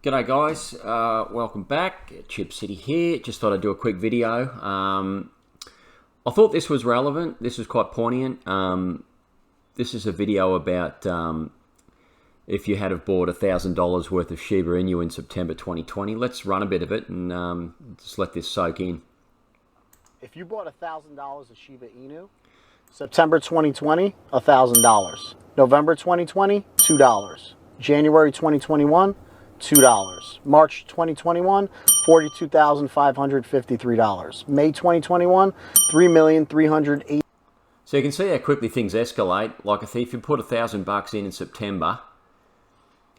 G'day guys, welcome back. Chip City here. Just thought I'd do a quick video. I thought this was relevant. This was quite poignant. This is a video about if you had have bought $1,000 worth of Shiba Inu in September 2020. Let's run a bit of it and just let this soak in. If you bought $1,000 of Shiba Inu, September 2020, $1,000. November 2020, $2. January 2021, $2. March 2021, $42,553. May 2021, $3,308,000. So you can see how quickly things escalate. Like if you put $1,000 in September,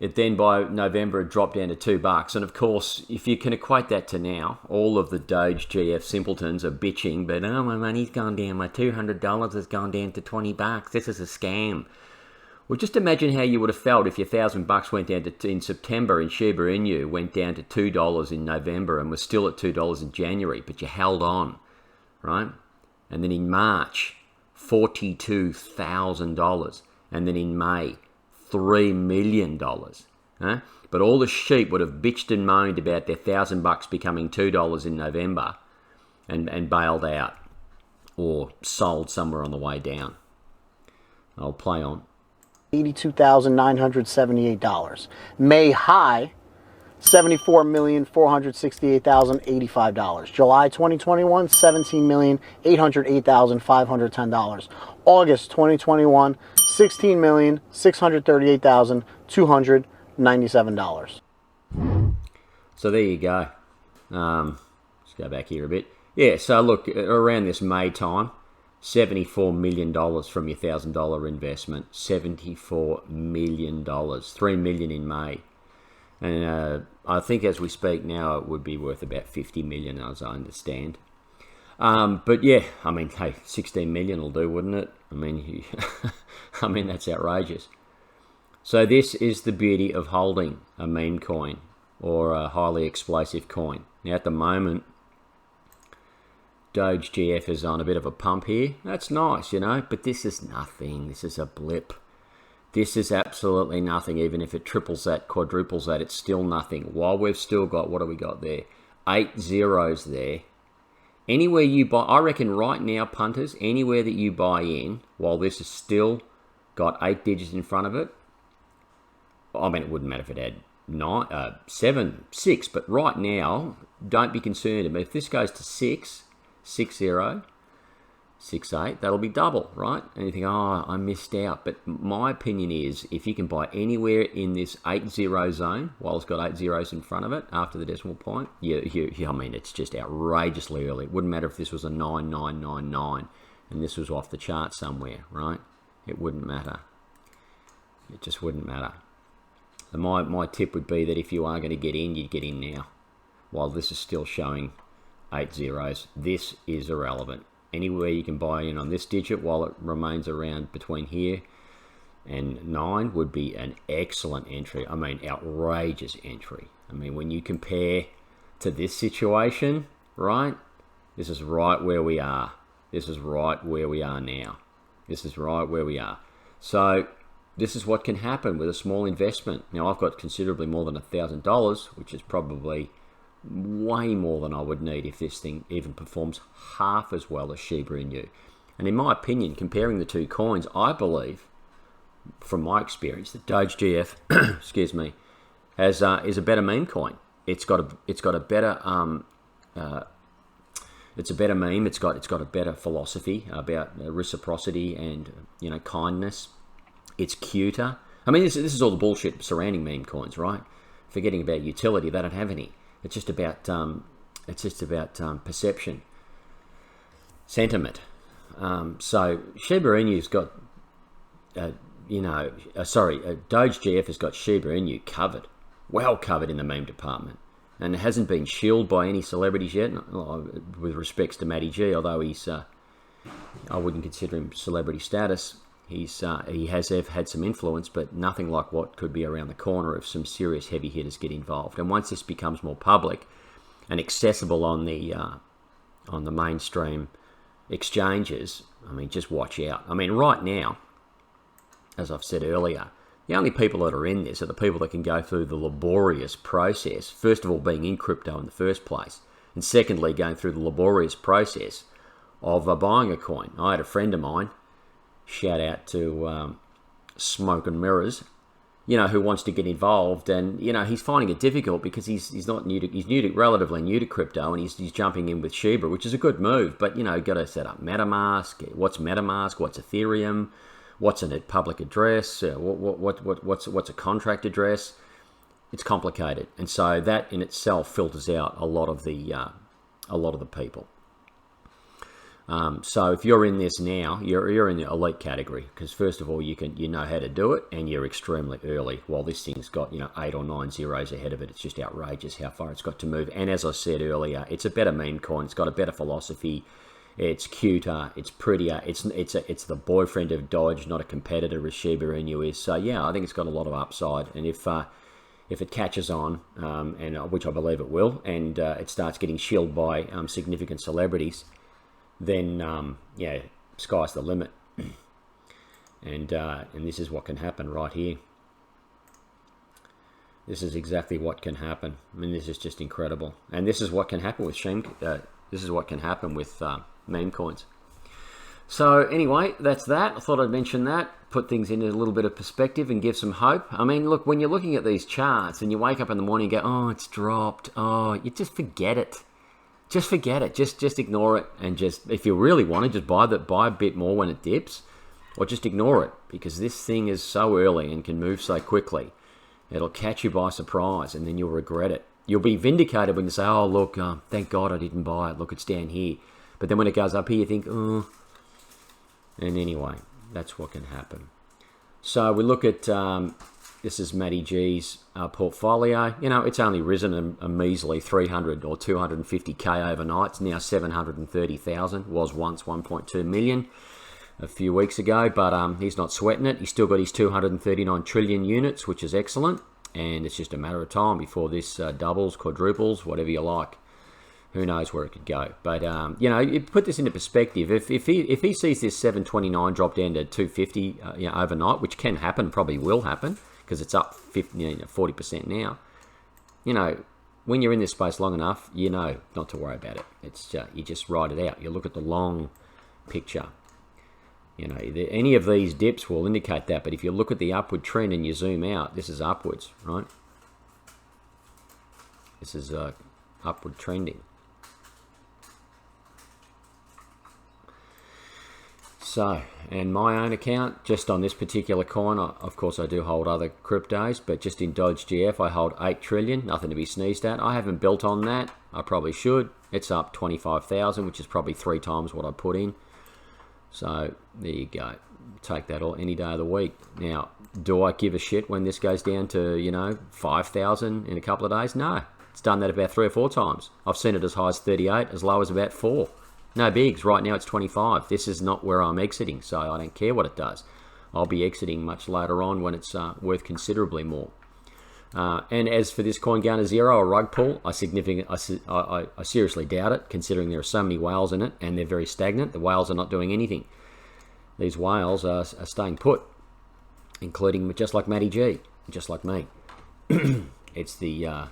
it then by November it dropped down to $2. And of course, if you can equate that to now, all of the DogeGF simpletons are bitching, but oh, my money's gone down, my $200 has gone down to $20. This is a scam. Well, just imagine how you would have felt if your $1,000 went down to in September and Shiba Inu went down to $2 in November and was still at $2 in January, but you held on, right? And then in March, $42,000, and then in May, $3 million. Huh? But all the sheep would have bitched and moaned about their $1,000 becoming $2 in November and bailed out or sold somewhere on the way down. I'll play on. $82,978. May high, $74,468,085. July 2021, $17,808,510. August 2021, $16,638,297. So there you go. Let's go back here a bit. Yeah, so look, around this May time, $74 million from your $1,000 investment. $74 million. $3 million in May. And I think as we speak now, it would be worth about $50 million, as I understand. But yeah, I mean, hey, 16 million will do, wouldn't it? I mean, I mean, that's outrageous. So this is the beauty of holding a meme coin or a highly explosive coin. Now at the moment, DogeGF is on a bit of a pump here. That's nice, you know, but this is nothing. This is a blip. This is absolutely nothing. Even if it triples that, quadruples that, it's still nothing. While we've still got, what do we got there? 8 zeros there. Anywhere you buy, I reckon right now, punters, anywhere that you buy in, while this has still got 8 digits in front of it, I mean, it wouldn't matter if it had 7, 6, but right now, don't be concerned. I mean, if this goes to 6, 6-0, 6-8, that'll be double, right? And you think, oh, I missed out. But my opinion is, if you can buy anywhere in this 8-0 zone, while it's got 8 zeros in front of it, after the decimal point, I mean, it's just outrageously early. It wouldn't matter if this was a 9999 and this was off the chart somewhere, right? It wouldn't matter. It just wouldn't matter. So my tip would be that if you are going to get in, you'd get in now. While this is still showing 8 zeros, this is irrelevant. Anywhere you can buy in on this digit while it remains around between here and 9 would be an excellent entry. I mean, outrageous entry. I mean, when you compare to this situation, right? This is right where we are. This is right where we are now. This is right where we are. So this is what can happen with a small investment. Now, I've got considerably more than $1,000, which is probably way more than I would need if this thing even performs half as well as Shiba Inu. And in my opinion, comparing the two coins, I believe, from my experience, that DogeGF, excuse me, is a better meme coin. It's got a better it's a better meme. It's got a better philosophy about reciprocity and kindness. It's cuter. I mean, this is all the bullshit surrounding meme coins, right? Forgetting about utility, they don't have any. It's just about perception, sentiment. So Shiba Inu's got, DogeGF has got Shiba Inu covered, well covered in the meme department, and it hasn't been shilled by any celebrities yet. With respects to Matty G, although he's, I wouldn't consider him celebrity status. He has had some influence, but nothing like what could be around the corner if some serious heavy hitters get involved. And once this becomes more public and accessible on the mainstream exchanges, I mean, just watch out. I mean, right now, as I've said earlier, The only people that are in this are the people that can go through the laborious process, first of all being in crypto in the first place, and secondly going through the laborious process of buying a coin. I had a friend of mine, shout out to Smoke and Mirrors, who wants to get involved, and he's finding it difficult because he's relatively new to crypto, and he's jumping in with Shiba, which is a good move, but got to set up MetaMask. What's MetaMask? What's Ethereum? What's a public address? What's a contract address? It's complicated, and so that in itself filters out a lot of the people. So if you're in this now, you're in the elite category, because first of all you know how to do it, and you're extremely early. While this thing's got 8 or 9 zeros ahead of it, it's just outrageous how far it's got to move. And as I said earlier, it's a better meme coin. It's got a better philosophy. It's cuter. It's prettier. It's the boyfriend of Doge, not a competitor as Shiba Inu is. So yeah, I think it's got a lot of upside. And if it catches on, and which I believe it will, and it starts getting shilled by significant celebrities, then sky's the limit. And this is what can happen right here. This is exactly what can happen. I mean, this is just incredible. And this is what can happen with meme coins. So anyway, that's that. I thought I'd mention that, put things into a little bit of perspective and give some hope. I mean, look, when you're looking at these charts and you wake up in the morning and go, oh, it's dropped. Oh, you just forget it. Just forget it. Just ignore it, and just, if you really want to, just buy a bit more when it dips, or just ignore it, because this thing is so early and can move so quickly. It'll catch you by surprise, and then you'll regret it. You'll be vindicated when you say, oh, look, thank God I didn't buy it. Look, it's down here. But then when it goes up here, you think, oh. And anyway, that's what can happen. So we look at, this is Matty G's portfolio. It's only risen a measly 300 or 250k overnight. It's now 730,000. Was once 1.2 million a few weeks ago, but he's not sweating it. He's still got his 239 trillion units, which is excellent. And it's just a matter of time before this doubles, quadruples, whatever you like. Who knows where it could go? But you put this into perspective. If he sees this 729 drop down to 250 overnight, which can happen, probably will happen, because it's up 40% now. When you're in this space long enough, not to worry about it. It's you just ride it out. You look at the long picture. Any of these dips will indicate that. But if you look at the upward trend and you zoom out, this is upwards, right? This is upward trending. So, and my own account, just on this particular coin, of course I do hold other cryptos, but just in DogeGF I hold 8 trillion, nothing to be sneezed at. I haven't built on that, I probably should. It's up 25,000, which is probably 3 times what I put in. So, there you go. Take that all any day of the week. Now, do I give a shit when this goes down to, 5,000 in a couple of days? No. It's done that about 3 or 4 times. I've seen it as high as 38, as low as about 4. No bigs. Right now it's 25. This is not where I'm exiting, so I don't care what it does. I'll be exiting much later on when it's worth considerably more. And as for this coin going to zero, a rug pull, I seriously doubt it, considering there are so many whales in it and they're very stagnant. The whales are not doing anything. These whales are staying put, including just like Matty G, just like me. It's the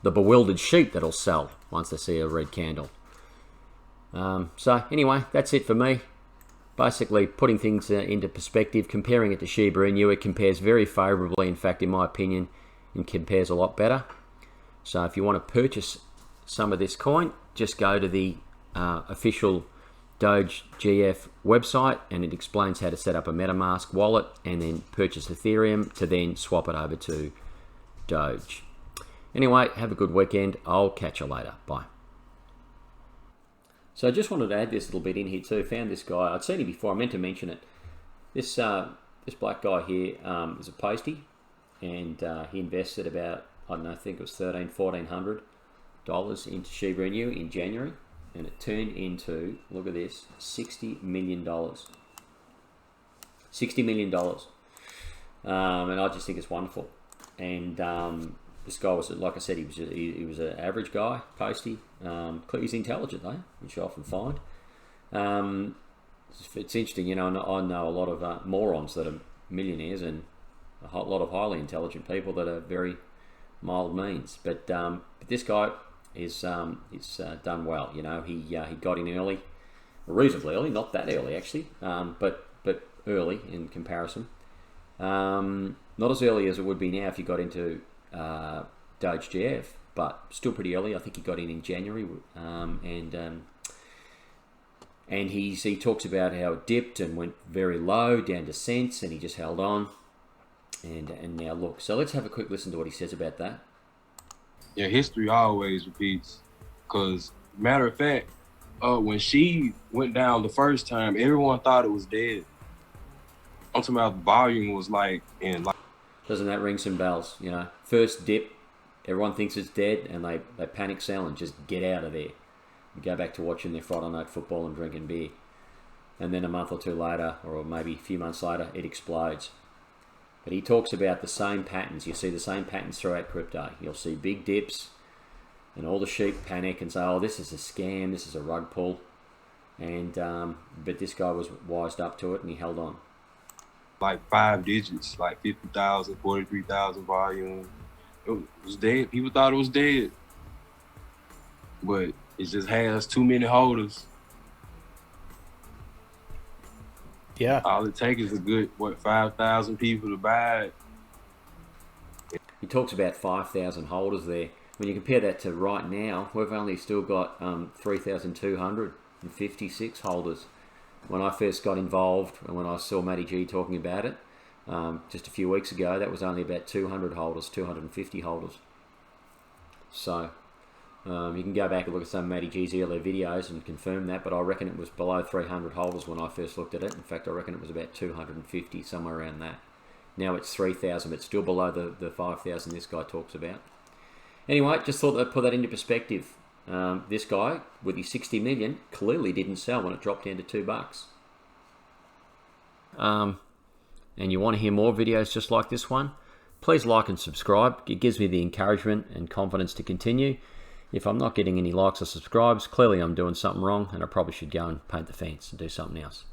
bewildered sheep that'll sell once they see a red candle. So anyway, that's it for me. Basically putting things into perspective, comparing it to Shiba Inu. It compares very favorably. In fact, in my opinion, it compares a lot better. So if you want to purchase some of this coin, just go to the official DogeGF website, and it explains how to set up a MetaMask wallet and then purchase Ethereum to then swap it over to Doge. Anyway, have a good weekend. I'll catch you later. Bye. So I just wanted to add this little bit in here too. Found this guy. I'd seen him before. I meant to mention it. This black guy here is a postie, and he invested about, I think it was $1,400 into Shiba Inu in January, and it turned into, look at this, $60 million. $60 million. And I just think it's wonderful. And this guy was, like I said, he was an average guy, postie. He's intelligent though, which I often find. It's interesting, I know a lot of morons that are millionaires, and a whole lot of highly intelligent people that are very mild means. But this guy is done well. You know, he got in early, reasonably early, not that early actually, but early in comparison. Not as early as it would be now if you got into DogeGF, but still pretty early. I think he got in January, and he talks about how it dipped and went very low down to cents, and he just held on, and now look. So let's have a quick listen to what he says about that. Yeah, history always repeats. Cause matter of fact, when she went down the first time, everyone thought it was dead. I'm talking about the volume was like in like. Doesn't that ring some bells? You know, first dip, everyone thinks it's dead, and they panic sell and just get out of there. Go back to watching their Friday night football and drinking beer. And then a month or two later, or maybe a few months later, it explodes. But he talks about the same patterns. You see the same patterns throughout crypto. You'll see big dips, and all the sheep panic and say, oh, this is a scam, this is a rug pull. And but this guy was wised up to it, and he held on. Like 5 digits, like 50,000, 43,000 volume. It was dead. People thought it was dead. But it just has too many holders. Yeah. All it takes is a good, 5,000 people to buy it. He talks about 5,000 holders there. When you compare that to right now, we've only still got 3,256 holders. When I first got involved, and when I saw Matty G talking about it, just a few weeks ago, that was only about 200 holders, 250 holders. So you can go back and look at some of Matty G's earlier videos and confirm that, but I reckon it was below 300 holders when I first looked at it. In fact, I reckon it was about 250, somewhere around that. Now it's 3,000, but still below the 5,000 this guy talks about. Anyway, just thought I'd put that into perspective. This guy, with his 60 million, clearly didn't sell when it dropped down to $2. And you want to hear more videos just like this one? Please like and subscribe. It gives me the encouragement and confidence to continue. If I'm not getting any likes or subscribes, clearly I'm doing something wrong, and I probably should go and paint the fence and do something else.